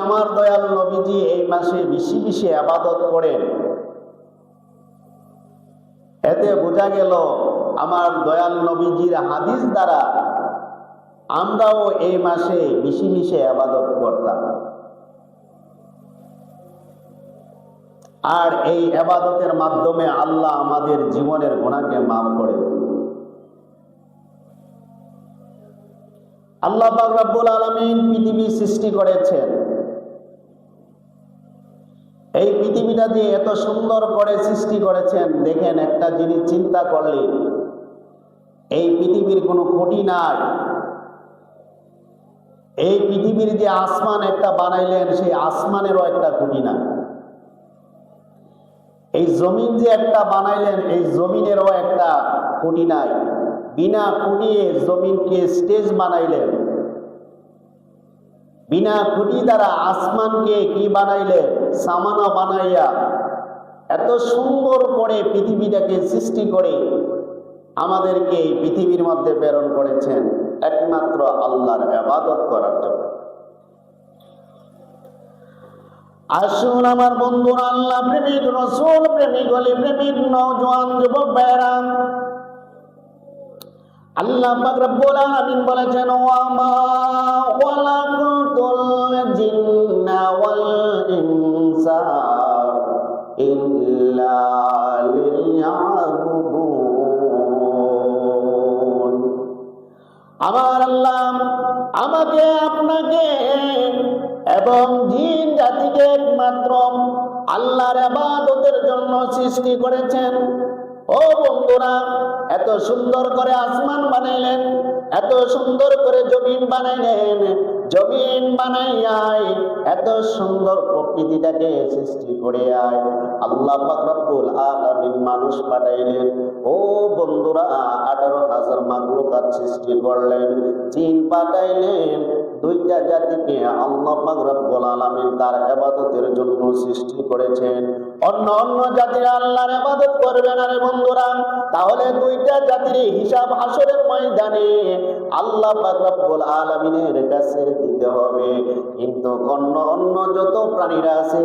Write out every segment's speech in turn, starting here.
আমার দয়াল নবীজি এই মাসে বেশি বেশি ইবাদত করেন, এতে বোঝা গেল আমার দয়াল নবীজির হাদিস দ্বারা আমরাও এই মাসে বেশি বেশি ইবাদত করতাম। আর এই ইবাদতের মাধ্যমে আল্লাহ আমাদের জীবনের গুনাহকে মাফ করে দেন। আল্লাহ পাক রব্বুল আলামিন পৃথিবী সৃষ্টি করেছেন। এই পৃথিবীটা যে এত সুন্দর করে সৃষ্টি করেছেন, দেখেন একটা জিনিস চিন্তা করলে এই পৃথিবীর কোনো খুঁটি নাই। এই পৃথিবীর যে আসমান একটা বানাইলেন, সেই আসমানেরও একটা খুঁটি নাই। এই জমিন যে একটা বানাইলেন, এই জমিনেরও একটা খুঁটি নাই। বিনা খুঁটিয়ে জমিনকে স্টেজ বানাইলেন, বিনা খুঁটি দ্বারা আসমানকে কি বানাইলেন, সামানা বানাইয়া এত সুন্দর করে পৃথিবীটাকে সৃষ্টি করে আমাদেরকে এই পৃথিবীর মধ্যে প্রেরণ করেছেন একমাত্র আল্লাহর ইবাদত করার জন্য। আসুন আমার বন্ধুরা, আল্লাহ প্রেমিক, রাসূল প্রেমিক, ওলি প্রেমিক নওজোয়ান যুবক ভাইরা, আল্লাহ পাক রব্বুল আলামিন বলেছেন, ওয়া মা খালাকতুল জিন্না ওয়াল ইনসা ইল্লা লিয়াবুদুন। আমার আল্লাহ আমাকে, আপনাকে এবং জিন জাতিকে একমাত্র আল্লাহর ইবাদতের জন্য সৃষ্টি করেছেন। ও বন্ধুরা, এত সুন্দর করে আসমান বানাইলেন, এত সুন্দর করে জমিন বানাইলেন, জমিন বানাইয়ায় এত সুন্দর প্রকৃতিটাকে সৃষ্টি করে আয় আল্লাহ পাক রব্বুল আলামিন মানুষ পাঠাইলেন। ও বন্ধুরা, 18,000 মাখলুকাত সৃষ্টি করলেন, জিন পাঠাইলেন। দুইটা জাতিকে আল্লাহ পাক রব্বুল আলামিন তার ইবাদতের জন্য সৃষ্টি করেছেন। অন্য অন্য জাতিরা আল্লাহর ইবাদত করবে না রে বন্ধুরা, তাহলে দুইটা জাতির হিসাব হাসরের ময়দানে আল্লাহ পাক রব্বুল আলামিনের কাছে দিতে হবে। কিন্তু অন্য অন্য যত প্রাণীরা আছে,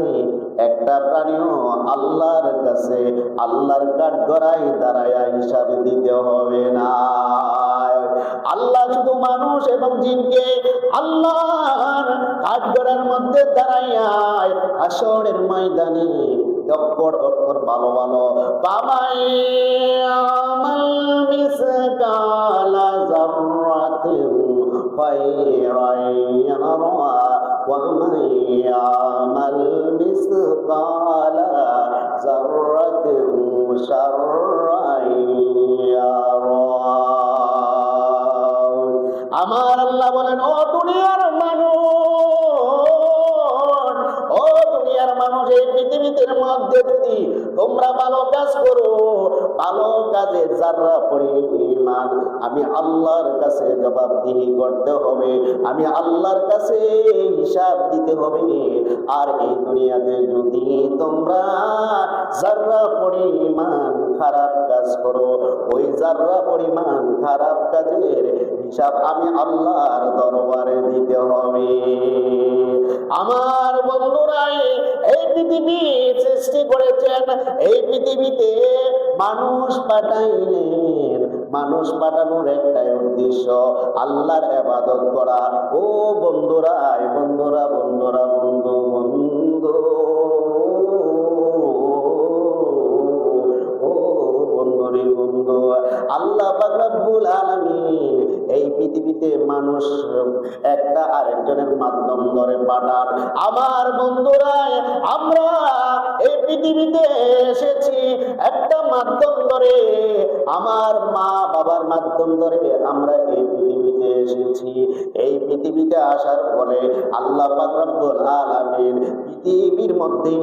একটা প্রাণীও আল্লাহর কাছে আল্লাহর কাঠগড়ায় দাঁড়ায় হিসাব দিতে হবে না। আল্লাহ শুধু মানুষ এবং জিনকে আল্লাহর কাঠগড়ার মধ্যে দাঁড়াইয়া হাসরের ময়দানে অক্ষর অক্ষর ভালো ভালো বাবাই আমাল মিসকালা যাররাতিন খায়রান ইয়ারা ওয়া মান ইয়ামাল মিসকালা যাররাতিন শাররান ইয়ারা। আমার আল্লাহ বলেন, ও দুনিয়ার মানুষ, ও দুনিয়ার মানুষ, এই পৃথিবীর মধ্যে যদি তোমরা ভালো কাজ করো, ভালো কাজে যারা পরিমাণ আমি আল্লাহর কাছে জবাবদিহি করতে হবে, আমি আল্লাহর কাছে হিসাব দিতে হবে। আর এই দুনিয়াতে যদি তোমরা যারা পরিমাণ খারাপ কাজ করো, ওই যারা পরিমাণ খারাপ কাজের হিসাব আমি আল্লাহর দরবারে দিতে হবে। আমার বন্ধুরা, এই পৃথিবী সৃষ্টি করেছেন, এই পৃথিবীতে মানুষ পাঠাইলেন। মানুষ পাঠানোর একটাই উদ্দেশ্য, আল্লাহর ইবাদত করা। ও বন্ধুরা, বন্ধুরা, বন্ধুরা, বন্ধু বন্ধু, ও বন্ধুরে বন্ধু, আল্লাহ পাক রব্বুল আলামিন এই পৃথিবীতে মানুষ একটা আরেকজনের মাধ্যম ধরে পাঠান। আমার বন্ধুরা, আমরা এই পৃথিবীতে এসেছি একটা মাধ্যম ধরে, আমার মা বাবার মাধ্যম ধরে আমরা এই পৃথিবীতে এসেছি। এই পৃথিবীতে আসার পরে আল্লাহ পাক রব্বুল আলামিন পৃথিবীর মধ্যে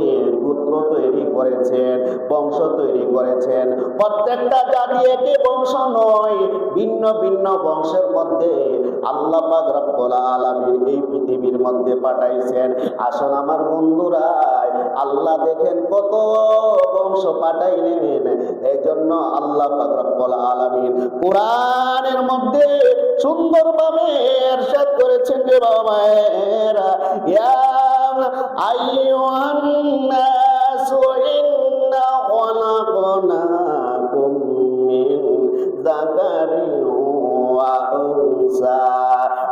পুত্র তৈরি করেছেন, বংশ তৈরি করেছেন। প্রত্যেকটা জাতি একই বংশ নয়, ভিন্ন ভিন্ন বংশের মধ্যে আল্লাহ পাক রব্বুল আলামিন এই পৃথিবীর মধ্যে পাঠাইছেন। আসুন আমার বন্ধুরা, আল্লাহ দেখেন কত বংশ পাঠাইলেন। এই জন্য আল্লাহ পাক রব্বুল আলামিন কোরআনের মধ্যে সুন্দরভাবে ইরশাদ করেছেন যে বাবারা, ইয়া আইয়ুহান নাসু ইন্না খলাকনাকুম মিন যাকারিন ওয়া উনসা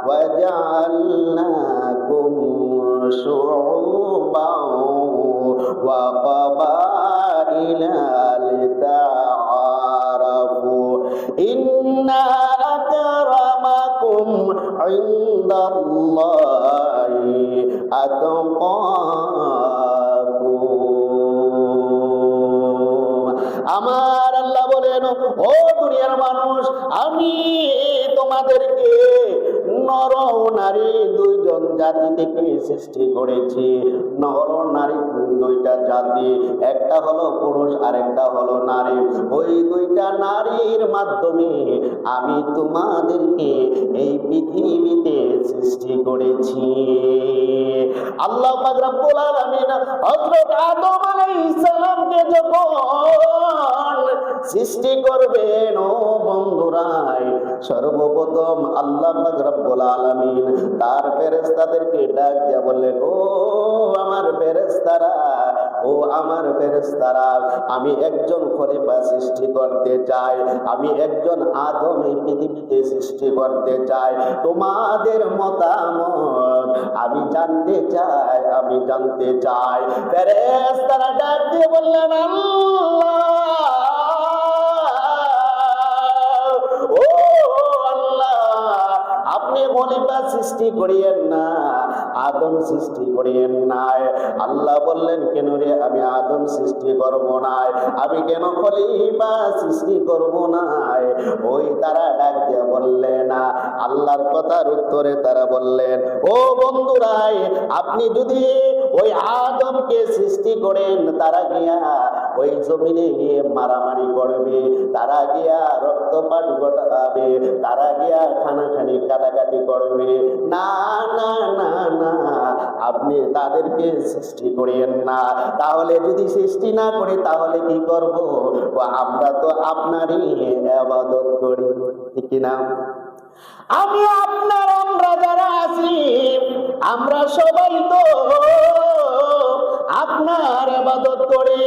ওয়া জাআলনাকুম শুউবান ওয়া ক্বাবাইলা লিতাআরাফু ইন্না আকরামাকুম ইনদাল্লাহি আতকাকুম। আমার আল্লাহ বলেন, ও দুনিয়ার মানুষ, আমি তোমাদেরকে নর ও নারী দুইজন জাতি থেকে সৃষ্টি করেছি। নর নারী দুইটা জাতি, একটা হলো পুরুষ আর একটা হলো নারী। ওই দুইটা নারীর মাধ্যমে আমি তোমাদেরকে এই পৃথিবীতে সৃষ্টি করেছি। আল্লাহ পাক রব্বুল আলামিন হযরত আদম আলাইহিস সালামকে যখন সৃষ্টি করবেন, ও বন্ধুরাই, সর্বপ্রথম আল্লাহ পাক রব্বুল আলামিন তার ফেরেশতাদেরকে ডাক দিয়ে বললেন, ও আমার ফেরেশতারা, ও আমার ফেরেশতারা, আমি একজন খলিফা সৃষ্টি করতে চাই, আমি একজন আদম এই পৃথিবীতে সৃষ্টি করতে চাই। তোমাদের মতামত আমি জানতে চাই, আমি জানতে চাই। ফেরেশতারা ডাক দিয়ে বললেন, ও আল্লাহ, আপনি খলিফা সৃষ্টি করিয়েন না, আদম সৃষ্টি করিয়েন নাই। আল্লাহ বললেন, কেন রে, আমি আদম সৃষ্টি করব না, আমি কেন খলিফা সৃষ্টি করব না? ওই তারা ডাক দিয়ে বললেন, আল্লাহর কথার উত্তরে তারা বললেন, ও বন্ধুরাই, আপনি যদি ওই আদমকে সৃষ্টি করেন, তারা গিয়া ওই জমিনে গিয়ে মারামারি করবে, তারা গিয়া রক্তপাত ঘটাবে, তারা গিয়া খানাখানি কাটাকাটি করবে। না না না না, আপনি তাদেরকে সৃষ্টি করিয়েন না। তাহলে যদি সৃষ্টি না করি তাহলে কি করব? আমরা তো আপনারই ইবাদত করি, ঠিক না? আমি আপনার, আমরা যারা আছি, আমরা সবাই তো আপনার ইবাদত করে,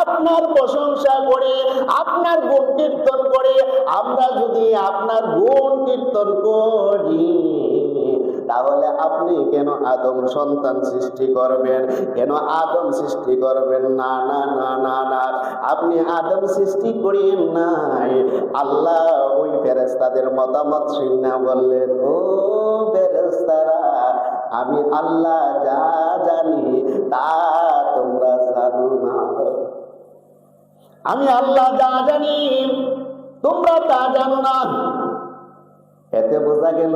আপনার প্রশংসা করে, আপনার গুণ কীর্তন করে। আমরা যদি আপনার গুণ কীর্তন করি, তাহলে আপনি কেন আদম সন্তান সৃষ্টি করবেন? কেন আদম সৃষ্টি করবেন? না না না না না, আপনি আদম সৃষ্টি করিয়েন নাই। আল্লাহ ওই ফেরেশতাদের মতামত শুনে বললেন, ও ফেরেশতারা, আমি আল্লাহ যা জানি তা তোমরা জানো না। আমি আল্লাহ যা জানি তোমরা তা জানো না। এতে বোঝা গেল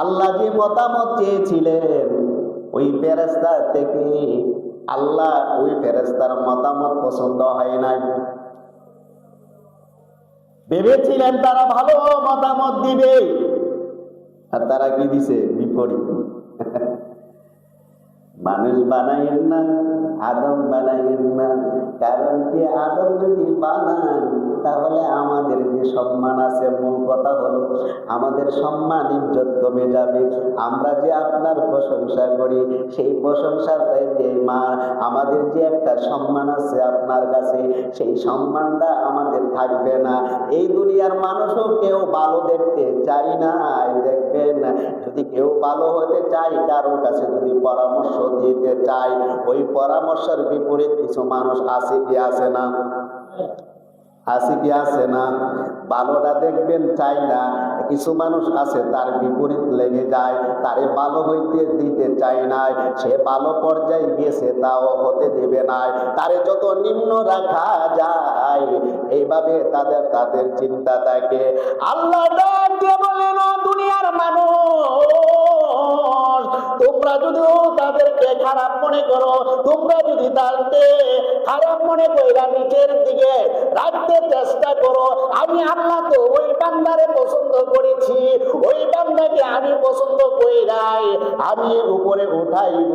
আল্লাহ যে মতামত চেয়েছিলেন ওই ফেরেশতা থেকে, আল্লাহ ওই ফেরেশতার মতামত পছন্দ হয় নাই। ভেবেছিলেন তারা ভালো মতামত দিবে, আর তারা কি দিছে? বিপরীত। মানুষ বানাইেন না, আদম বানাইেন না। কারণ কি, আদম যদি বানান তাহলে আমাদের যে সম্মান আছে, মূল কথা হলো আমাদের সম্মান ইজ্জত কমে যাবে। আমরা যে আপনার প্রশংসা করি, সেই প্রশংসাতে যে আমাদের যে একটা সম্মান আছে আপনার কাছে, সেই সম্মানটা আমাদের থাকবে না। এই দুনিয়ার মানুষও কেউ ভালো দেখতে চাই না। দেখবেন, যদি কেউ ভালো হতে চায়, কারোর কাছে যদি পরামর্শ দিতে চাই, ওই পরামর্শের বিপরীত কিছু মানুষ আছে কি আছে না? আছে কি আছে না? ভালোটা দেখবেন চাই না, কিছু মানুষ আছে তার বিপরীত লেগে যায়, তারে ভালো হইতে দিতে চায় না। সে ভালো পর্যায়ে গেছে তাও হতে দিবে না, তারে যত নিম্ন রাখা যায়, এইভাবে তাদের চিন্তা থাকে। আল্লাহ ডাক দিয়ে বলেন, দুনিয়ার মানুষ, তোমরা যদি তাদেরকে খারাপ মনে করো, তোমরা যদি তাদেরকে খারাপ মনে কইরা নিচের দিকে রাখতে চেষ্টা করো, আমি আল্লাহ তো ওই বান্দারে পছন্দ করেছি, ওই বান্দাকে আমি পছন্দ কইরাই আমি উপরে উঠাইব।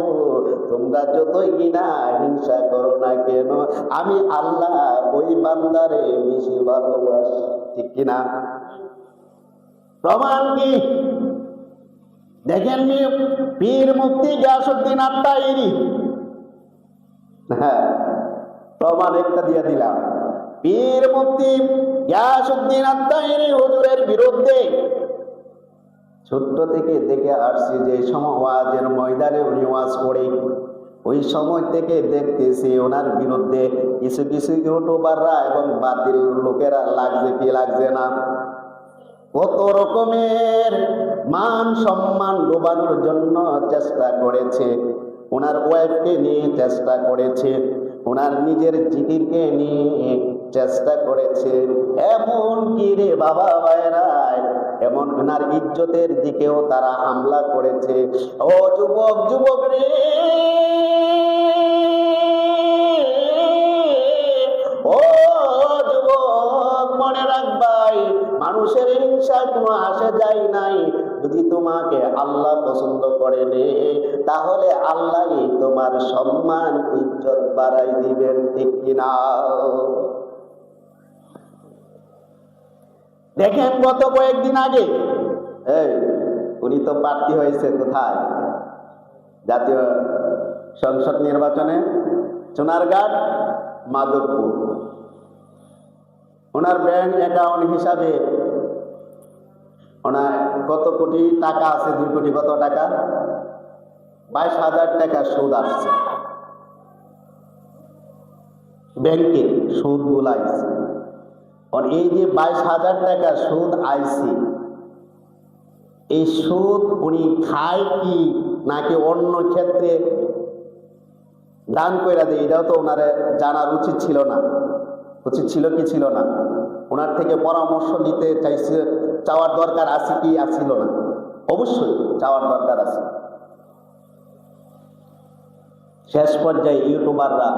তোমরা যতই কিনা হিংসা করো না কেন, আমি আল্লাহ ওই বান্দারে বেশি ভালোবাসি, ঠিক কিনা? প্রমাণ কি? দেখেন, পীর মুফতি গিয়াসউদ্দিন আত্মাইরি হ্যাঁ, প্রমাণ একটা দিয়ে দিলাম। পীর মুফতি গিয়াসউদ্দিন আত্মাইরি হুজুরের বিরুদ্ধে ছোট্ট থেকে দেখে আসছি, যে সময় ওয়াজের ময়দানে উনি ওয়াজ করে, ওই সময় থেকে দেখতেছি ওনার বিরুদ্ধে কিছু কিছু ইউটিউবাররা এবং বাতিল লোকেরা লাগছে কি লাগছে না, কত রকমের মান সম্মান ডোবানোর জন্য চেষ্টা করেছে। ওনার ওয়াইফকে নিয়ে চেষ্টা করেছে, ওনার নিজের জিকিরকে নিয়ে চেষ্টা করেছে, এমন কি রে বাবা ভাইরাই, এমন ওনার ইজ্জতের দিকেও তারা হামলা করেছে। ও যুবক যুবক রে, ও যুবক মনে রাখবাই, মানুষের হিংসা কোনো আসে যায় নাই। যদি তোমাকে আল্লাহ পছন্দ করে নে, তাহলে আল্লাহ তোমার সম্মান ইজ্জত বাড়াই দিবেন, ঠিক কিনা? দেখেন গত কয়েকদিন আগে উনি তো প্রার্থী হয়েছে কোথায়, জাতীয় সংসদ নির্বাচনে, সোনারঘাট মাধবপুর। ওনার ব্যাংক অ্যাকাউন্ট হিসাবে ওনার কত কোটি টাকা আছে, 2 কোটি কত টাকা, 22,000 টাকা সুদ আসছে ব্যাংকে, সুদ গুলাইছে। এই যে 22,000 টাকা সুদ আইছে, এই সুদ উনি খায় কি নাকি অন্য ক্ষেত্রে দান কইরা দেয়, এটাও তো ওনার জানার উচিত ছিল না। উচিত ছিল কি ছিল না? ওনার থেকে পরামর্শ নিতে চাইছে, চাওয়ার দরকার আছে কি আসছিল না? অবশ্যই চাওয়ার দরকার আছে। শেষ পর্যায়ে ইউটিউবাররা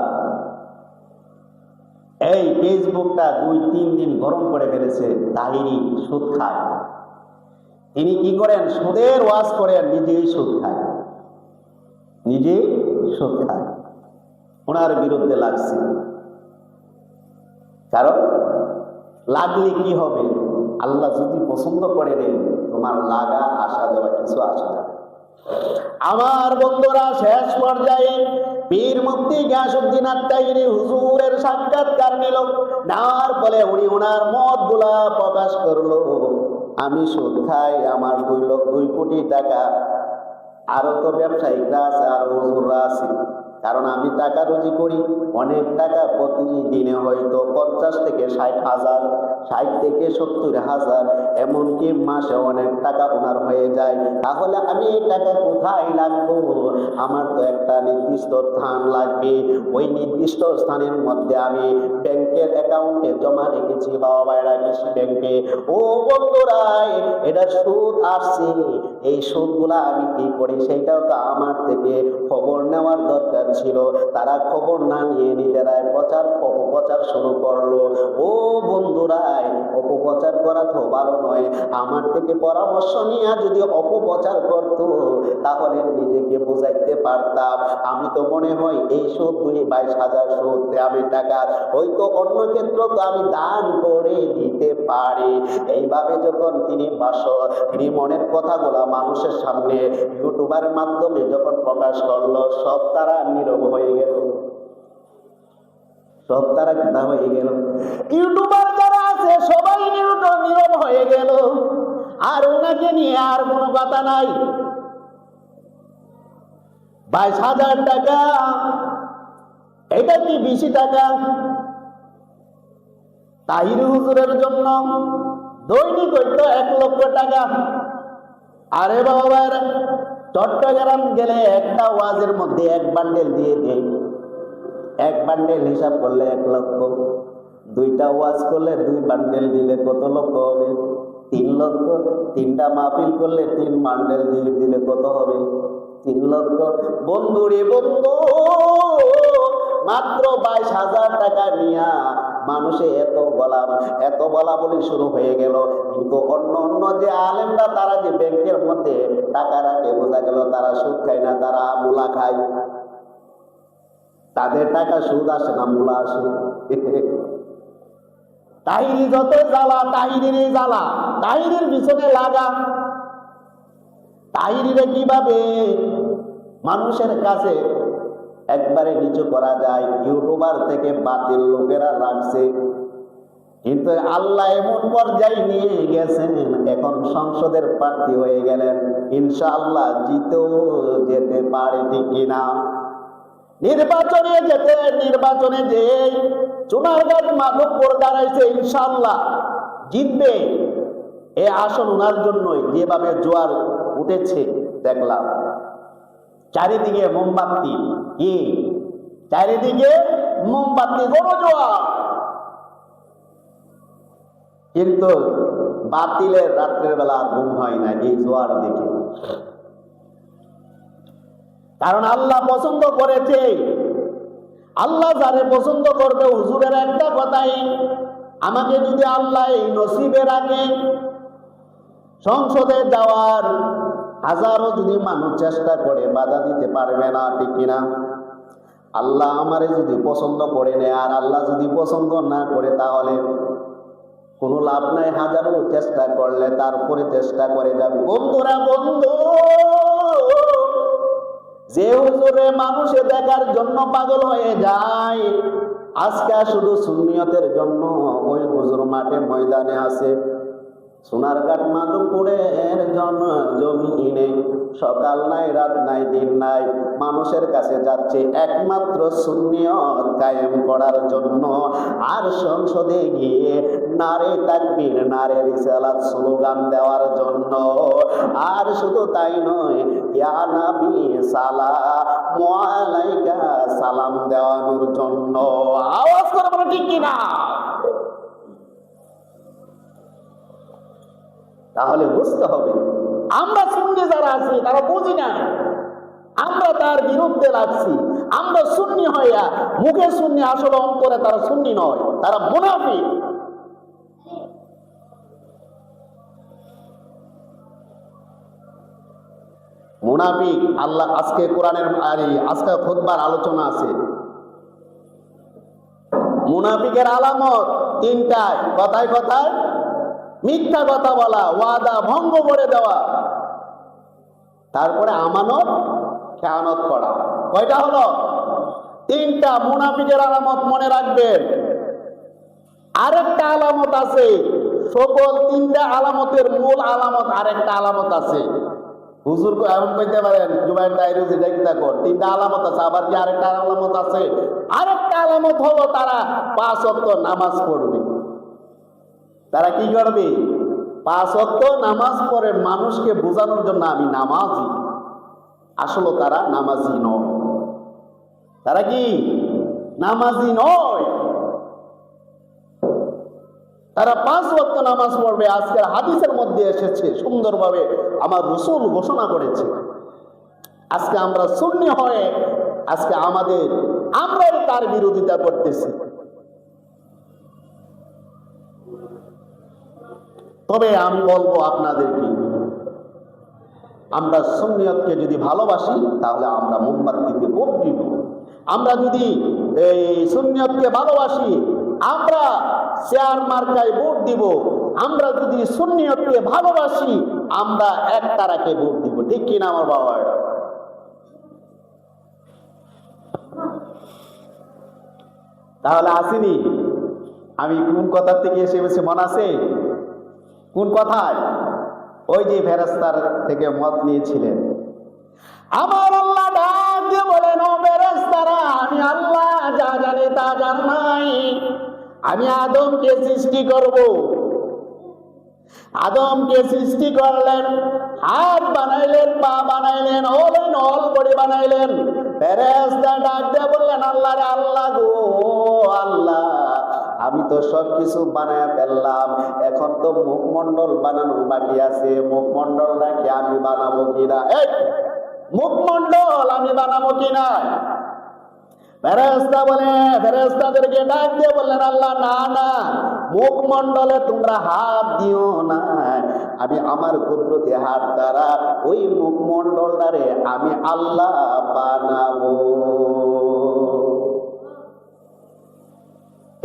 এই ফেসবুকটা 2-3 দিন গরম করে ফেলেছে। তাহিরি সুদ খায়, তিনি কি করেন, সুদের ওয়াজ করেন, নিজেই সুদ খায়, নিজেই সুদ খায়। ওনার বিরুদ্ধে লাগছে, কারণ লাগলে কি হবে, আল্লাহ যদি পছন্দ করে দেন, তোমার লাগা আসা যাওয়া কিছু আসে না। আমার বন্ধুরা, শেষ পর্যায়ে পীর মুফতি গিয়াসউদ্দিন আত্মাইরি হুজুরের সাক্ষাৎকার নিল, নেওয়ার ফলে উনি ওনার মত গুলা প্রকাশ করলো। আমি সুদ খাই, আমার 2 কোটি টাকা, আরো তো ব্যবসায়িকরা আছে, আরো হুজুররা আছে, কারণ আমি টাকা রুজি করি, অনেক টাকা প্রতিদিনে হয়তো 50 থেকে 60,000, 60 থেকে 70,000, এমনকি মাসে অনেক টাকা ওনার হয়ে যায়। তাহলে আমি এই টাকা কোথায় লাগবো? আমার তো একটা নির্দিষ্ট স্থান লাগবে। ওই নির্দিষ্ট স্থানের মধ্যে আমি ব্যাংকের অ্যাকাউন্টে জমা রেখেছি, বাবা ভাইরা কৃষি ব্যাংকে। ও বন্ধুরাই, এটা সুদ আসছে, এই সুদগুলা আমি কি করি সেটাও তো আমার থেকে খবর নেওয়ার দরকার ছিল। তারা খবর না নিয়ে নিজেরাই অপপ্রচার শুরু করলো। ও বন্ধুরাই, অপপ্রচার করা তো ভালো নয়। আমার থেকে পরামর্শ নিয়ে যদি অপপ্রচার করতো, তাহলে নিজেকে বুঝাইতে পারতাম। আমি তো মনে হয় এই সুদ 22,000 সুদ আমি টাকা হয়তো অন্য ক্ষেত্র তো আমি দান করে দিতে পারি। এইভাবে যখন তিনি মনের কথাগুলা মানুষের সামনে ইউটিউবের মাধ্যমে যখন প্রকাশ করলো, সব তারা নীরব হয়ে গেল, সব তারা কথা হয়ে গেল। ইউটিউবার যারা আছে সবাই নীরব হয়ে গেল, আর ওনাকে নিয়ে আর কোনো কথা নাই। 22,000 টাকা, এটা কি বেশি টাকা? তাহিরি হুজুরের জন্য দৈনিক হইতো 1 লক্ষ টাকা। আরে বাবা, চট্টগ্রাম গেলে একটা ওয়াজের মধ্যে 1 বান্ডেল দিয়ে দেয়, 1 বান্ডেল হিসাব করলে 1 লক্ষ, 2টা ওয়াজ করলে 2 বান্ডেল দিলে কত লক্ষ হবে? 3 লক্ষ। 3টা মাহফিল করলে 3 বান্ডেল দিলে কত হবে? 3 লক্ষ। বন্ধু রে বন্ধু, মাত্র 22,000 টাকা নিয়া মানুষে এত বলা বলি শুরু হয়ে গেল। কিন্তু অন্য যে আলেমরা, তারা যে ব্যাংকের মধ্যে টাকা রাখে, বোঝা গেল তারা সুদ খায় না, তারা মূলা খায়। তাদের টাকা সুদ আসে না, মূলা আসে। তাহিরি যত জ্বালা, তাহিরির জ্বালা, তাহিরির পিছনে লাগা। তাহিরিরে কিভাবে মানুষের কাছে একবারে নিচু করা যায়, ইউটিউবার থেকে বাতিল লোকেরা রাখছে। কিন্তু আল্লাহ এমন পর্যায়ে নিয়ে গেছেন, এখন সংসদের প্রার্থী হয়ে গেলেন, ইনশাআল্লাহ জিতেও যেতে পারে, ঠিক কিনা? নির্বাচনে যে চুনারগাঁও মাধবপুর দাঁড়াইছে, ইনশাআল্লাহ জিতবে। এই আসন ওনার জন্যই। যেভাবে জোয়ার উঠেছে দেখলাম, চারিদিকে মোমবাতি, কি চারিদিকে মোমবাতি, বড় জোয়ার। কিন্তু বাতিলের রাত্রের বেলা আর ঘুম হয় না এই জোয়ার দেখে, কারণ আল্লাহ পছন্দ করেছে। আল্লাহ যারে পছন্দ করবে, হুজুরের একটা কথাই, আমাকে যদি আল্লাহ এই নসিবে রাখে, সংসদে যাওয়ার হাজারো যদি মানুষ চেষ্টা করে, বাধা দিতে পারবে না, ঠিক কিনা? আল্লাহ আমারে যদি পছন্দ করে নেয়, আর আল্লাহ যদি পছন্দ না করে, তাহলে কোনো লাভ নাই। হাজারো চেষ্টা করলে তারপরে চেষ্টা করে যাবে। বন্ধুরা, বন্ধু, যে হুজুরে মানুষে দেখার জন্য পাগল হয়ে যায়, আজকে শুধু সুন্নিয়তের জন্য ওই হুজুর মাঠে ময়দানে আছে। সোনারঘাট মাধবপুরের জমিনে সকাল নাই, রাত নাই, দিন নাই, মানুষের কাছে যাচ্ছে একমাত্র সুন্নিয়ত কায়েম করার জন্য। আর সংসদে গিয়ে নারে তাকবীর, নারে রিসালাত স্লোগান দেওয়ার জন্য। আর শুধু তাই নয়, ইয়া নবী সালামু আলাইকা সালাম দেওয়ানোর জন্য। আওয়াজ করে বলো, ঠিক কিনা? তাহলে বুঝতে হবে, আমরা সুন্নি যারা আছি তারা বুঝি না, আমরা তার বিরুদ্ধে লাগছি। আমরা সুন্নি হইয়া মুখে সুন্নি, আসলে অন্তরে তারা সুন্নি নয়, তারা মুনাফিক। মুনাফিক। আল্লাহ আজকে কোরআনের আজকে খুতবার আলোচনা আছে, মুনাফিকের আলামত তিনটায়। কথায় কথায় মিথ্যা কথা বলা, ওয়াদা ভঙ্গ করে দেওয়া, তারপরে আমানত খেয়ানত করা। কয়টা হলো? তিনটা মুনাফিকের আলামত, মনে রাখবেন। আরেকটা আলামত আছে, সকল তিনটা আলামতের মূল আলামত আরেকটা আলামত আছে। হুজুর এমন কইতে পারেন, জুবাইর তাইরুজ এটা কি দেখো, তিনটা আলামত আছে। আবার কি আরেকটা আলামত আছে? আরেকটা আলামত হলো তারা 5 ওয়াক্ত নামাজ পড়বে। তারা কি করবে? 5 ওয়াক্ত নামাজ পড়ে মানুষকে বোঝানোর জন্য আমি নামাজি। আসলে তারা নামাজি নয়। তারা কি নামাজি নয়? তারা 5 ওয়াক্ত নামাজ পড়বে। আজকের হাদিসের মধ্যে এসেছে সুন্দরভাবে, আমার রাসূল ঘোষণা করেছে। আজকে আমরা সুন্নি হয়ে আজকে আমরাই তার বিরোধিতা করতেছি। তবে আমি বলবো আপনাদেরকে, আমরা সুন্নিয়তকে যদি ভালোবাসি তাহলে আমরা মোমবাতিতে ভোট দিব। আমরা যদি এই সুন্নিয়তকে ভালোবাসি, আমরা চেয়ার মার্কায় ভোট দিব। আমরা যদি সুন্নিয়তকে ভালোবাসি, আমরা একতারাকে ভোট দিব, ঠিক কিনা আমার বাবা? তাহলে আসিনি আমি কোন কথা থেকে এসে মনে আছে? কোন কথায়? ওই যে ফেরেশতার থেকে মত নিয়েছিলেন। আমার আল্লাহ ডাক দিয়ে বলেন, ও ফেরেশতারা, আমি আল্লাহ যা জানি তা জান নাই। আমি আদমকে সৃষ্টি করব। আদমকে সৃষ্টি করলেন, হাত বানাইলেন, পা বানাইলেন, অল বডি বানাইলেন। ফেরেশতা ডাক দিয়ে বললেন, আল্লাহ রে আল্লাহ গো আল্লাহ, আমি তো সবকিছু বানায় ফেললাম, এখন তো মুখমণ্ডল বানানোর বাকি আছে। মুখমণ্ডল নাকি আমি বানাবো কিনা? মুখমণ্ডল আমি বানাবো কিনা? ফেরেশতাদেরকে ডাক দিয়ে বললেন, আল্লাহ না না, মুখমণ্ডলে তোমরা হাত দিও না। আমি আমার কুদরতি হাত দ্বারা ওই মুখমণ্ডলটারে আমি আল্লাহ বানাবো।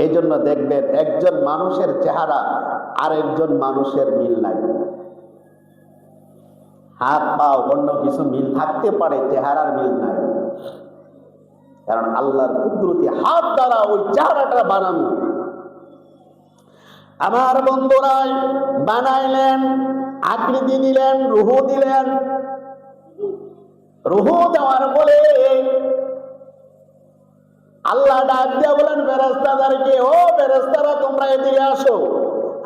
এই জন্য দেখবেন একজন মানুষের চেহারা আরেকজন মানুষের মিল নাই। হাত পা অন্য কিছু মিল থাকতে পারে, চেহারার মিল নাই। কারণ আল্লাহর কুদরতি হাত দ্বারা ওই চেহারাটা বানানো। আমার বন্ধুরা বানাইলেন, আকৃতি দিলেন, রূহ দিলেন। রূহ দেওয়ার পরে আল্লাহ ডাক দিয়া বলেন ফেরেশতাদেরকে, ও ফেরেশতারা তোমরা এদিকে আসো।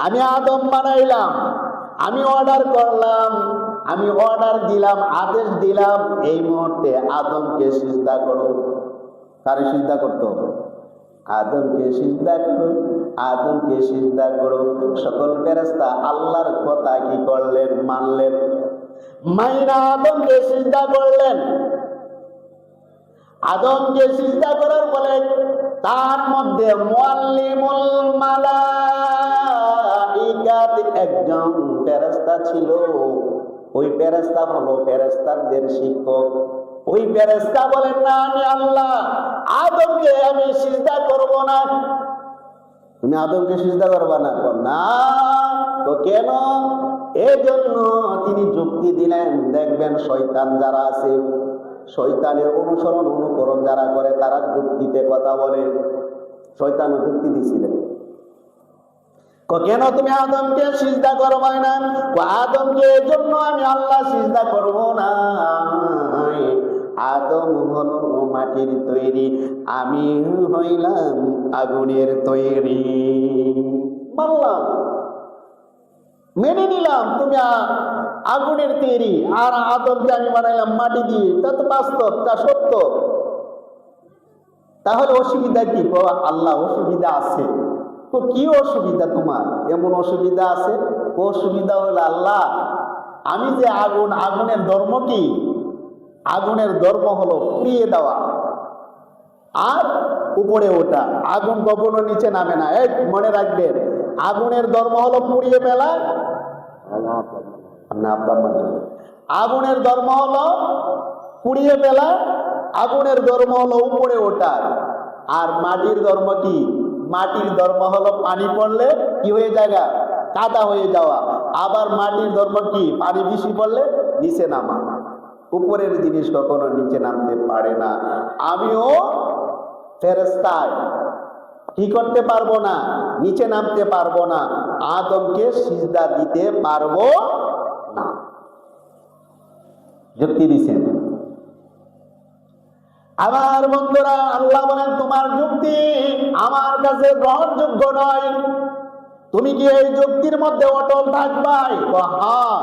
আমি আদম বানাইলাম, আমি অর্ডার করলাম, আমি অর্ডার দিলাম, আদেশ দিলাম, এই মুহূর্তে আদমকে সিজদা করো। কারে সিজদা করতে হবে? আদমকে সিজদা করো, আদমকে সিজদা করো। সকল ফেরেশতা আল্লাহর কথা কি করলেন? মানলেন। মাইনা আদমকে সিজদা করলেন। আদমকে সিজদা করার ফলে তার মধ্যে মুআল্লিমুল মালাইকাত একজন ফেরেশতা ছিল। ওই ফেরেশতা হলো ফেরেশতাদের শিক্ষক। ওই ফেরেশতা বলেন না, আমি আল্লাহ আদমকে আমি সিজদা করব না। তুমি আদমকে সিজদা করবা না? না। তো কেন? এই জন্য তিনি যুক্তি দিলেন। দেখবেন শয়তান যারা আছে, শয়তানের অনুসরণ অনুকরণ যারা করে, তারা যুক্তিতে কথা বলে। শয়তানও যুক্তি দিছিলেন, কেন তুমি আদমকে সিজদা করবে না? আদমকে এই জন্য আমি আল্লাহ সিজদা করব না। আদম হলো মাটির তৈরি, আমি হইলাম আগুনের তৈরি। মানলাম, মেনে নিলাম তুমি আগুনের তৈরি, আর আদমকে আমি বানাইলাম মাটি দিয়ে। তা তো বাস্তব, তা সত্য। তাহলে অসুবিধা কি? আল্লাহ অসুবিধা আছে। তো কি অসুবিধা তোমার? এমন অসুবিধা আছে? অসুবিধা হলো আল্লাহ, আমি যে আগুন, আগুনের ধর্ম কি? আগুনের ধর্ম হলো পুড়িয়ে দেওয়া আর উপরে ওঠা। আগুন কখনো নিচে নামে না। এই মনে রাখবেন, আগুনের ধর্ম হলো পুড়িয়ে ফেলা। আগুনের ধর্ম হলো পুড়িয়ে ফেলা, আগুনের ধর্ম হলো উপরে ওঠা। আর মাটির ধর্ম কি? মাটির ধর্ম হলো পানি পড়লে কি হয়ে যাওয়া? কাদা হয়ে যাওয়া। আবার মাটির ধর্ম কি? পানি বেশি পড়লে নিচে নামা। উপরের জিনিস কখনো নিচে নামতে পারে না। আমিও ফেরেশতায় কি করতে পারবো না? নিচে নামতে পারবো না। আদমকে সিজদা দিতে পারবো না। যুক্তি দিছেন। আমার বন্ধুরা, আল্লাহ বলেন তোমার যুক্তি আমার কাছে গ্রহণযোগ্য নয়। তুমি কি এই যুক্তির মধ্যে অটল থাকবাই? হ্যাঁ,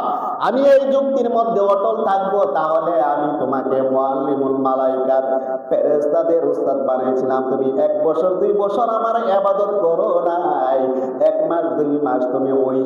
আমি এই যুক্তির মধ্যে অটল থাকবো। তাহলে আমি তোমাকে মুআল্লিমুল মালাইকাত ফেরেশতাদের উস্তাদ বানিয়েছিলাম। তুমি 1 বছর 2 বছর আমার ইবাদত করো নাই, 1 মাস 2 মাস তুমি ওই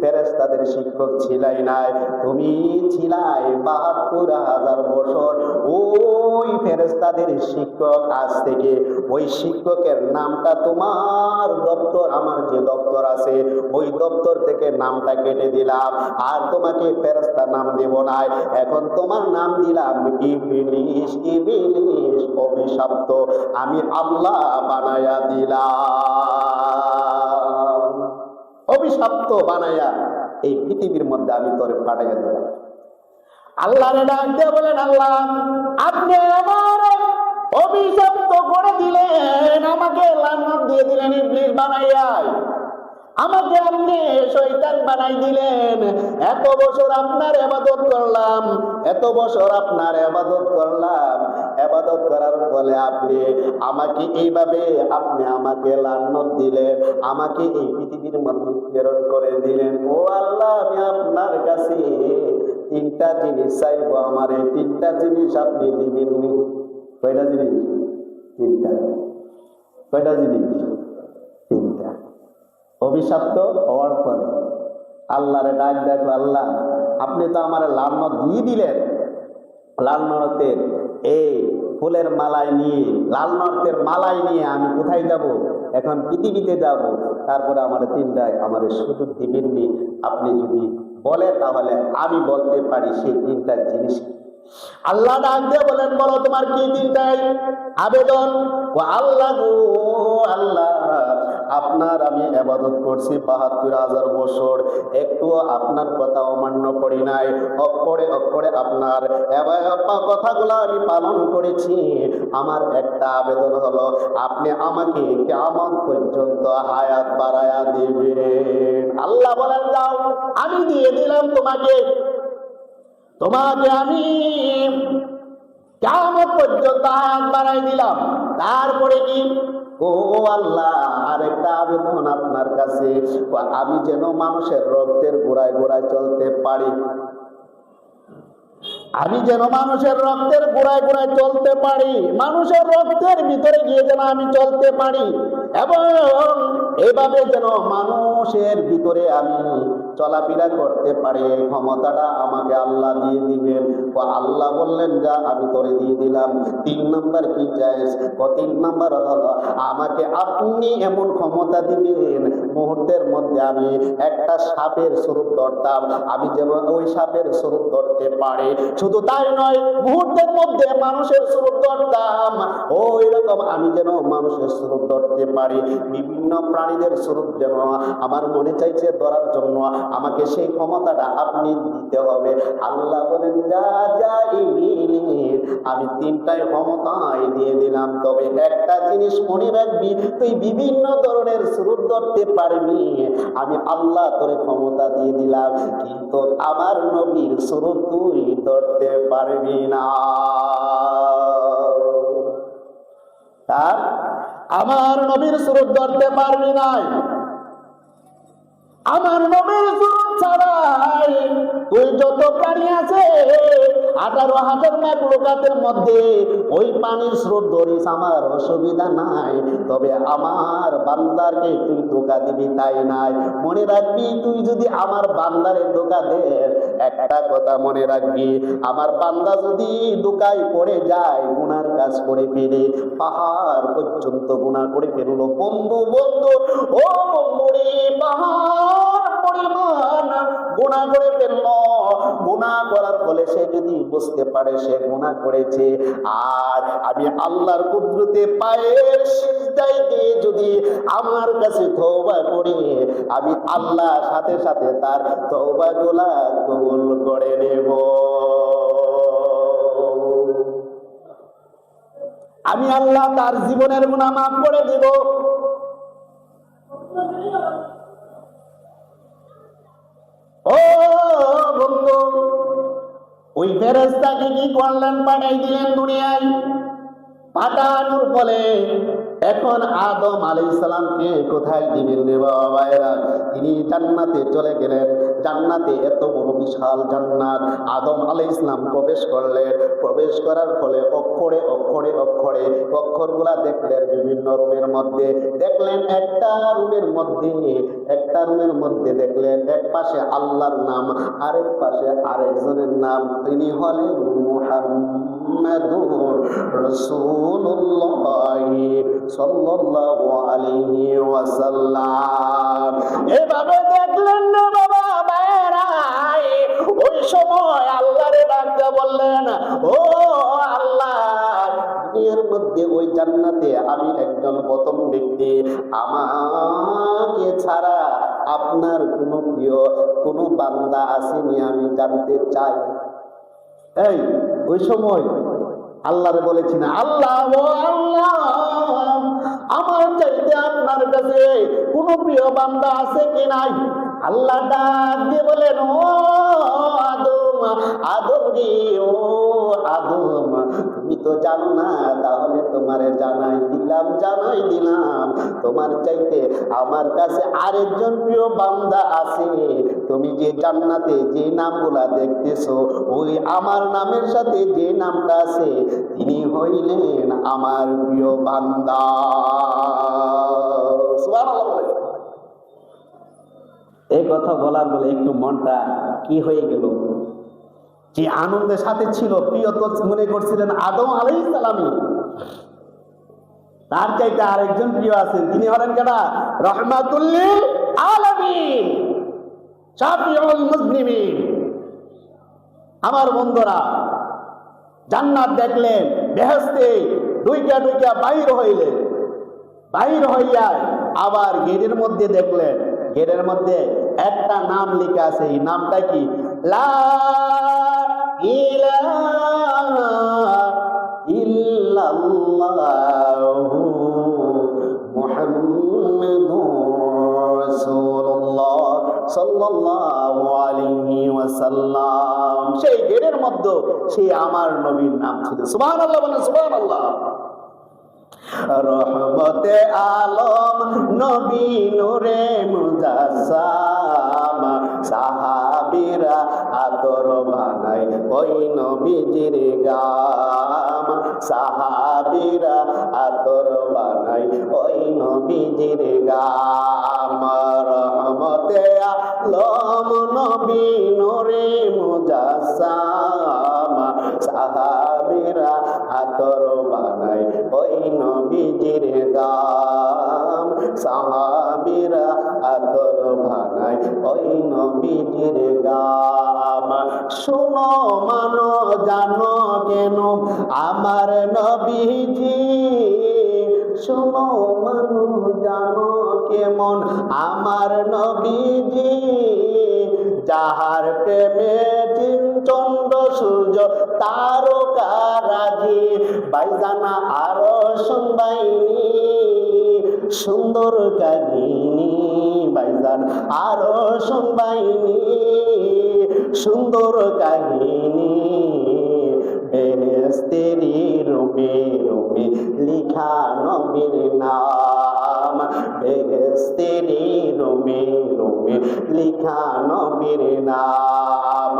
ফেরেশতাদের শিক্ষক ছিলাই নাই। তুমি ছিলাই 72,000 বছর ওই ফেরেশতাদের শিক্ষক। আজ থেকে ওই শিক্ষকের নামটা তোমার দপ্তর, আমার যে দপ্তর আছে ওই দপ্তর থেকে নামটা কেটে দিলাম। আর তোমাকে ফেরেশতা নাম দেব না, এখন তোমার নাম দিলাম ইবলিস। ইবলিস অভিশপ্ত, আমি আল্লাহ বানায়া দিলাম। অভিশপ্ত বানায়া এই পৃথিবীর মধ্যে আমি তোরে পাঠাইয়া দিলাম। আল্লাহরে ডাক দিয়ে বলেন, আল্লাহ আপনি আমার অভিশপ্ত করে দিলেন, আমাকে লানত দিয়ে দিলেন ইবলিস বানাইয়া। আমাকে আপনি শয়তান বানাই দিলেন। এত বছর আপনার ইবাদত করলাম, এত বছর আপনার ইবাদত করলাম। ইবাদত করার ফলে আপনি আমাকে এইভাবে আপনি আমাকে লানত দিলেন, আমাকে এই পৃথিবীর মধ্যে প্রেরণ করে দিলেন। ও আল্লাহ, আমি আপনার কাছে 3টা জিনিস চাইবো। আমার এই 3টা জিনিস আপনি দিবেন। কয়টা জিনিস? 3টা। কয়টা জিনিস? 3টা। অভিশপ্ত হওয়ার পরে আল্লাহরে ডাক দেখো, আল্লাহ আপনি তো আমার লানত দিয়ে দিলেন। লাল নরতের এই ফুলের মালাই নিয়ে, লাল নরতের মালাই নিয়ে আমি কোথায় যাব? এখন পৃথিবীতে যাব। তারপরে আমার 3টায় আমার সুযোগ দিবেননি। আপনি যদি বলে তাহলে আমি বলতে পারি সেই 3টা জিনিস আল্লাহ ডাক দিয়ে বলেন, বলো তোমার কি তিনটাই আবেদন? ও আল্লাহ গো আল্লাহ, আপনার আমি ইবাদত করছি ৭২,০০০ বছর, একটু আপনার কথা অমান্য করি নাই, অক্ষরে অক্ষরে আপনার কথাগুলো আমি পালন করেছি। আমার একটা আবেদন হলো, আপনি আমাকে কিয়ামত পর্যন্ত হায়াত বাড়ায়া দিবেন। আল্লাহ বলেন, যাও, আমি দিয়ে দিলাম তোমাকে আমি কিয়ামত পর্যন্ত হায়াত বাড়াই দিলাম। তারপরে কি? ও আল্লাহ, আরেকটা আবেদন আপনার কাছে, আমি যেন মানুষের রক্তের গোড়ায় গোড়ায় চলতে পারি। আমি যেন মানুষের রক্তের গোড়ায় গোড়ায় চলতে পারি, মানুষের রক্তের ভিতরে গিয়ে যেন আমি চলতে পারি, এবং এভাবে যেন মানুষের ভিতরে আমি চলাফেরা করতে পারি, এই ক্ষমতাটা আমাকে আল্লাহ দিয়ে দিবেন। ও আল্লাহ বললেন, যা, আমি তোরে দিয়ে দিলাম। ৩ নম্বর কি চাইস? ৩ নম্বর হলো, আমাকে আপনি এমন ক্ষমতা দিবেন, মুহূর্তের মধ্যে আমি একটা সাপের স্বরূপ ধরতাম, আমি যেন ওই সাপের স্বরূপ ধরতে পারি। শুধু তাই নয়, মুহূর্তের মধ্যে মানুষের স্বরূপ ধরতাম, ওই রকম আমি যেন মানুষের স্বরূপ ধরতে পারি। বিভিন্ন প্রাণীদের স্বরূপ যেন আমার মনে চাইছে ধরার জন্য, আমাকে সেই ক্ষমতাটা আপনি দিতে হবে। আল্লাহ বলেন, যা যা, আমি ৩টাই ক্ষমতাই দিয়ে দিলাম, তবে একটা জিনিস মনে রাখবি, তুই বিভিন্ন ধরনের স্বরূপ ধরতে পারবি, আমি আল্লাহ তোরে ক্ষমতা দিয়ে দিলাম, কিন্তু আমার নবীর স্বরূপ তুই ধরতে পারবি না। আমার নবীর স্বরূপ ধরতে পারবি না। আমার নবীর স্বরূপ ছাড়াই ওই যত প্রাণী আছে 18,000 মাখলুকাতের মধ্যে ওই পানির স্রোত ধরিস, আমার অসুবিধা নাই, তবে আমার বান্দারকে তুই ধোঁকা দিবি তাই নাই। মনে রাখবি, তুই যদি আমার বান্দারে ধোঁকা দে, একটা কথা মনে রাখবি, আমার বান্দা যদি ধোঁকায় পড়ে যায়, গুনার কাজ করে ফেলে, পাহাড় পর্যন্ত গুনাহ করে ফেললো। বন্ধু বন্ধু, ও বন্ধু রে, পাহাড় পরিমাণ গুনাহ করে ফেললো। গুনাহ করার ফলে সে যদি বুঝতে পারে সে গুনাহ করেছে, আর আমি আল্লাহর কুদরতে পায়ের সিজদায় দিয়ে যদি আমার কাছে তওবা করে, আমি আল্লাহ সাথে সাথে তার তওবাগুলা কবুল করে নেব। আমি আল্লাহ তার জীবনের গুনাহ মাফ করে দেব। ও বন্ধু, ওই ফেরেশতাকে কি করলেন? পাঠাই দিলেন দুনিয়ায়। পাঠানোর ফলে এখন আদম আলাইহিস সালামকে কোথায় দিবেন রে বাবারা? তিনি জান্নাতে চলে গেলেন। জান্নাতে এত বড় বিশাল জান্নাত, আদম আলাইহিস সালাম প্রবেশ করলেন। প্রবেশ করার ফলে অক্ষরে অক্ষরে অক্ষরে অক্ষরগুলা দেখলেন বিভিন্ন রুমের মধ্যে। দেখলেন একটা রুমের মধ্যে দেখলেন এক পাশে আল্লাহর নাম, আরেক পাশে আরেকজনের নাম, তিনি হলেন মুহাম্মাদুর রাসূলুল্লাহ সাল্লাল্লাহু আলাইহি ওয়াসাল্লাম। এভাবে দেখলেন না বাবা ভাইরা, ওই সময় আল্লাহরে ডাকতে বললেন, ও আল্লাহ, দুনিয়ার মধ্যে ওই জান্নাতে আমি একজন প্রথম ব্যক্তি, আমাকে ছাড়া আপনার কোনো প্রিয় কোনো বান্দা আসেনি, আমি জানতে চাই। এই ওই সময় আল্লাহরে বলেছি না, আল্লাহ ও আল্লাহ, আমার চাইতে আপনার কাছে কোনো প্রিয় বান্দা আছে কি নাই? আল্লাহ ডাক দিয়ে বলেন, ও আদম, আদম রে, ও আদম, তুমি তো জানো না, তাহলে তোমারে জানাই দিলাম, তোমার চাইতে আমার কাছে আরেকজন প্রিয় বান্দা আছে। তুমি যে জান্নাতে যে নামগুলা দেখতেছো, ওই আমার নামের সাথে যে নামটা আছে, তিনি হইলেন আমার প্রিয় বান্দা। সুবহানাল্লাহ। এই কথা বলার বলে একটু মনটা কি হয়ে গেল, যে আনন্দের সাথে ছিল। প্রিয় তো মনে করছিলেন আদম আলাইহিস সালামই, তার চাইতে আরেকজন প্রিয় আছেন, তিনি হলেন কেডা? রাহমাতুল লিল আলামিন, শাফিউল মুজনিমিন। আমার বন্ধুরা, জান্নাত দেখলেন, বেহেশতে দুইটা দুইটা বাইর হইলেন, বাইর হইয়া আবার গেটের মধ্যে দেখলেন, গেটের মধ্যে একটা নাম লেখা আছে। এই নামটা কি? লা ইলাহা ইল্লাল্লাহু মুহাম্মাদুর রাসূলুল্লাহ সাল্লাল্লাহু আলাইহি ওয়াসাল্লাম। সেই গেটের মধ্যে সেই আমার নবীর নাম ছিল। সুবহানাল্লাহ বলেন, সুবহানাল্লাহ। রহমতে আলম নবী নূরে মুজাসসাম, সাহাবীরা আতর বানায় ওই নবীজির গাম, সাহাবীরা আতর বানায় ওই নবীজির গাম। রহমতে আলম নবী নূরে মুজাসসাম, সাহাবীরা আতর বানায় ওই নবীজির গাম, সাহাবীরা আতর বানায় ওই নবীজির গাম। শোনো মানো জানো কেন আমার নবীজি, শোনো মানো জানো কেমন আমার নবীজি, যাহার প্রেমে চন্দ্র সূর্য তারকারাজি, বাইজানা আরো শুনবাইনি সুন্দর কাহিনী, বাইজান আরো শুনবাইনি সুন্দর কাহিনী। বেহেশতেরি রুমে রুমে লিখা নবীর নাম, বেহেশতেরি রুমে রুমে লিখা নবীর নাম।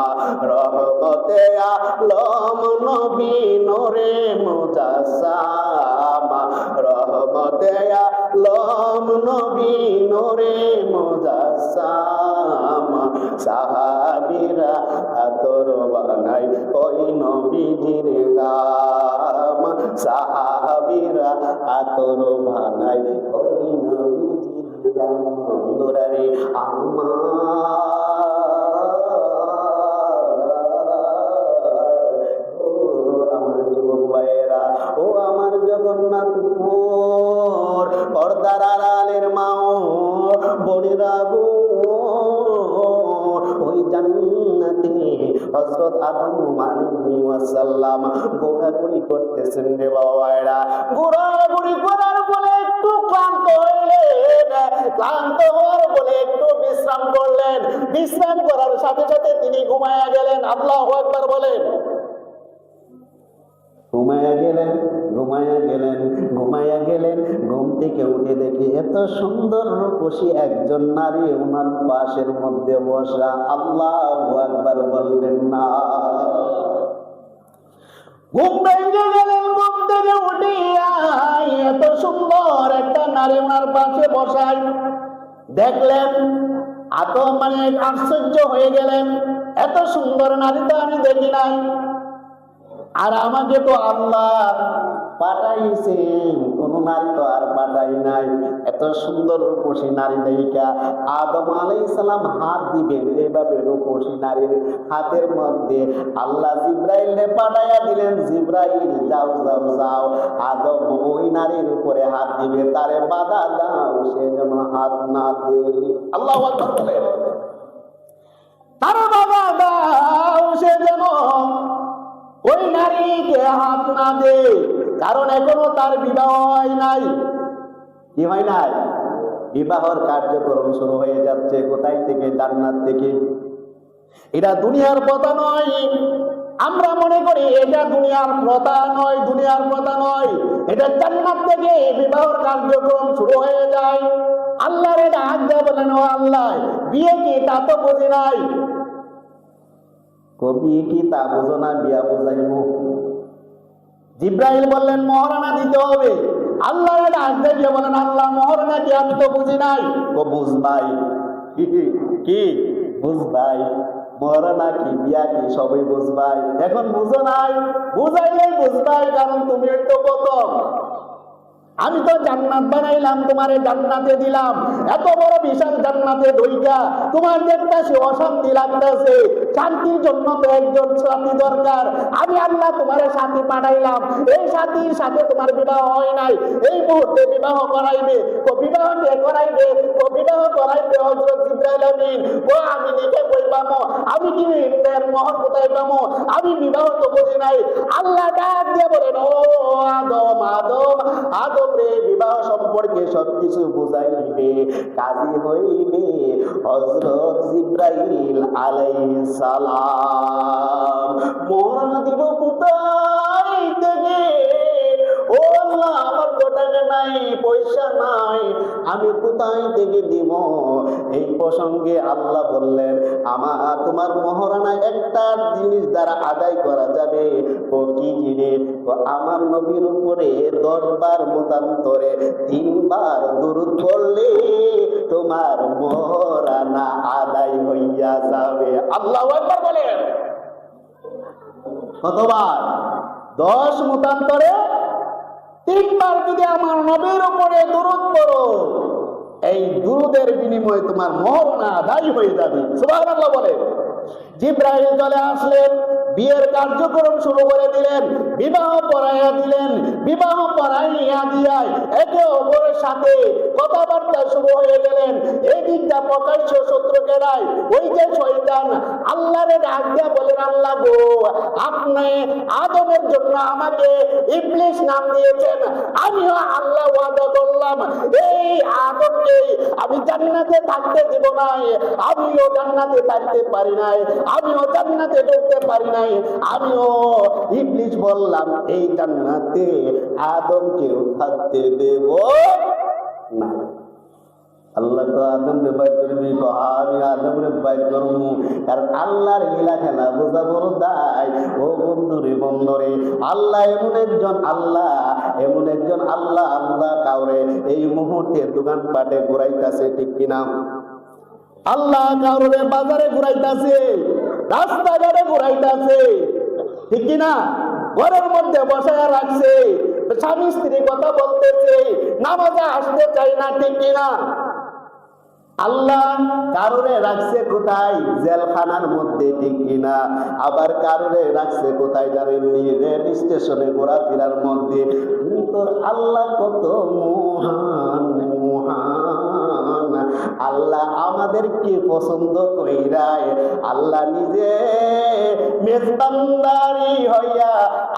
রহমতে আলম নবী নূরে মুজাসসাম, রহমতে আলম নবী নূরে মুজাসসাম, সাহাবীরা আতর বানায় ওই নবীজির গাম, সাহাবীরা আতর বানায় ওই নবীজির গাম। বন্ধুরারে আমার যুবক ভাইয়েরা, ও আমার জগন্নাথপুর পর্দার আড়ালের মাও বোনেরা গো, ওই জান্নাতে হযরত আদম আলাইহিস সালাম ঘোরাঘুরি করতেছেন রে বাবারা। ঘোরাঘুরি করার বলে একটু ক্লান্ত হইলেন, ক্লান্ত হওয়ার বলে একটু বিশ্রাম করলেন, বিশ্রাম করার সাথে সাথে তিনি ঘুমায়া গেলেন। আল্লাহু আকবার বলেন। ঘুমায়া গেলেন, ঘুমায়া গেলেন, ঘুমায়া গেলেন। ঘুম থেকে উঠে দেখি এত সুন্দর রূপসী একজন নারী ওনার পাশের মধ্যে বসা। আল্লাহু আকবার বলবেন না। ঘুম ভেঙে গেলেন, ঘুম থেকে উঠিয়া এত সুন্দর একটা নারী ওনার পাশে বসায় দেখলেন। এত আশ্চর্য হয়ে গেলেন, এত সুন্দর নারী তো আমি দেখি নাই, আর আমাকে তো আল্লাহ পাঠাইছেন, কোন নারী তো আর পাঠাই নাই। এত সুন্দর রূপসী নারী দেখা আদম আলাইহিস সালাম হাত দিবেন, এইভাবে রূপসী নারীর হাতের মধ্যে আল্লাহ জিব্রাইলকে পাঠাইয়া দিলেন। জিব্রাইল যাও যাও যাও, আদম ওই নারীর উপরে হাত দিবে, তারে বাধা দাও, সে যেন হাত না দেয়। আল্লাহু আকবার বলেন। তারে বাধা দাও, সে যেন ওই নারীকে হাত না দে, কারণ এখনো তার বিবাহ হয় নাই। কি হয় নাই? বিবাহর কার্যক্রম শুরু হয়ে যাচ্ছে। কোথায় থেকে? জান্নাত থেকে। এটা দুনিয়ার প্রথা নয়। আমরা মনে করি এটা দুনিয়ার প্রথা নয়, দুনিয়ার প্রথা নয়, এটা জান্নাত থেকে বিবাহর কার্যক্রম শুরু হয়ে যায়। আল্লাহর এটা আজ্ঞা। বলেন, ও আল্লাহ, বিয়ে কি তা তো বুঝি নাই। বিয়ে কি তা বুঝো না, বিয়া বুঝাইব। জিব্রাইল বললেন মহারণা দিতে হবে। আল্লাহর এটা আজ্ঞা দিয়ে বলেন, আল্লাহ মহারণা কি আমি তো বুঝি নাই। ও বুঝবাই। কি বুঝবাই? মহারণা কি, বিয়া কি, সবই বুঝবাই। এখন বুঝো নাই, বুঝাইলেই বুঝবাই, কারণ তুমি একটু প্রথম। আমি তো জান্নাত বানাইলাম, তোমারে জান্নাতে দিলাম, এত বড় বিশাল জান্নাতে ঢুইকা তোমার দেখতেছে অশান্তি লাগতেছে, শান্তির জন্য তো একজন সাথী দরকার। আমি আল্লাহ তোমারে সাথী পাঠাইলাম, এই সাথীর সাথে তোমার বিবাহ হয় নাই, এই মুহূর্তে বিবাহ করাইবে। তো বিবাহ কে করাইবে? তো বিবাহ করাইবে হযরত জিবরাইল আমিন। ও আমি লিখে কই পামো? আমি কি মোহর কোথায় পামো? আমি বিবাহ তো বুঝি নাই। আল্লাহ ডাক দিয়ে বলেন, ও আদম আদম আদম রে, বিবাহ সম্পর্কে সবকিছু বুঝাইবে, কাজী হইবে হযরত জিবরাইল আলাইহিস সালাম। মোহর দিব কোথায় থেকে? ও আল্লাহ, আমার তো টাকা নাই, পয়সা নাই, আমি কোথায় থেকে দিব? এই প্রসঙ্গে আল্লাহ বললেন, তোমার মহারানা একটা জিনিস দ্বারা আদায় করা যাবে। ও কি জিনিস? আমার নবীর উপরে 10 বার মতান্তরে 3 বার দুরূদ পড়লে তোমার মহারানা আদায় হইয়া যাবে। আল্লাহু আকবার বলেন। কতবার? 10 মতান্তরে 3 বার যদি আমার নবীর উপরে দুরূদ পড়ো, এই দুরূদের বিনিময়ে তোমার মহারানা আদায় হয়ে যাবে। সুবহানাল্লাহ বলেন। জিবরাইল চলে আসলেন, বিয়ের কার্যক্রম শুরু করে দিলেন, বিবাহ পড়াইয়া দিলেন। বিবাহ পড়াইয়া দিয়ায় একে অপরের সাথে কথাবার্তা শুরু হয়ে গেলেন। এই দিকটা প্রকাশ্য শত্রুকে নাই, ওই যে শয়তান আল্লাহরে ডাক দিয়া বলেন, আল্লাহ গো, আপনি আদমের জন্য আমাকে ইবলিস নাম দিয়েছেন, আমিও আল্লাহ ওয়াদা করলাম এই আদমকে আমি জান্নাতে থাকতে দিব নাই, আমিও জান্নাতে থাকতে পারি নাই, আমিও জান্নাতে ঢুকতে পারি নাই, আমিও ইবলিস বললাম এই জান্নাতে আদমকেও থাকতে দেব না। আল্লাহ তো আদম রে বাইর করবি, আমি আদম রে বাইর করবো, কারণ আল্লাহর লীলা খেলা বোঝা বড় দায়। ও বন্ধুরে বন্ধুরে, আল্লাহ এমন একজন আল্লাহ, এমন একজন আল্লাহ, আল্লাহ কাউরে এই মুহূর্তে দোকানপাটে ঘুরাইতেছে, ঠিক কিনা? আল্লাহ কাউরে বাজারে ঘুরাইতেছে, রাস্তাঘাটে ঘুরাইতেছে, ঠিক কিনা? ঘরের মধ্যে বসায় রাখছে, স্বামী স্ত্রী কথা বলতেছে, নামাজে আসতে চাই না, ঠিক কিনা? আল্লাহ কারণে রাখছে কোথায়? জেলখানার মধ্যে, ঠিক কিনা? আবার কারণে রাখছে কোথায় জানেননি? রেল স্টেশনে ঘোরাফেরার মধ্যে। কিন্তু আল্লাহ কত মহান মহান আল্লাহ, আমাদেরকে পছন্দ কইরায় আল্লাহ নিজে মেজবানদারি হইয়া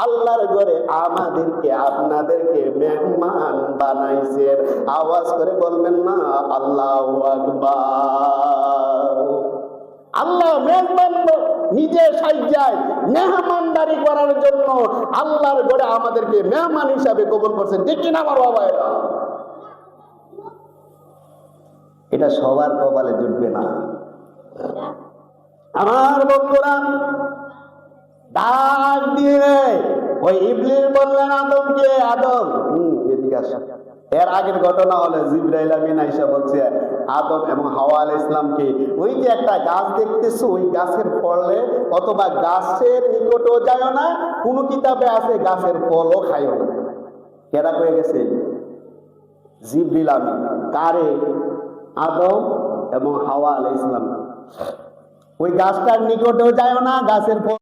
আল্লাহর ঘরে আমাদেরকে আপনাদেরকে মেহমান বানাইছেন। আওয়াজ করে বলবেন না আল্লাহু আকবার। আল্লাহ মেহমান নিজে সাজ্জায় মেহমানদারি করার জন্য আল্লাহর ঘরে আমাদেরকে মেহমান হিসাবে কবুল করছেন, ঠিক কিনা আমার বাবারা? এটা সবার কপালে জুটবে না আমার বন্ধুরা। ডাক দিয়ে ওই ইবলিস বললেন আদমকে, আদম এদিকে আসো। এর আগের ঘটনা হলো জিবরাইল আমিন আইসা বলছে আদম এবং হাওয়া আলাইহিস সালামকে, ওই যে একটা গাছ দেখতেছো, ওই গাছের ফলে অথবা গাছের নিকটও যায় না, কোন কিতাবে আছে গাছের ফলও খাইও না। কেডা কয়ে গেছে? জিবরিল আমিন। কারে? আদম এবং হাওয়া আলাইহিস সালাম। ওই গাছটার নিকটেও যায় না, গাছের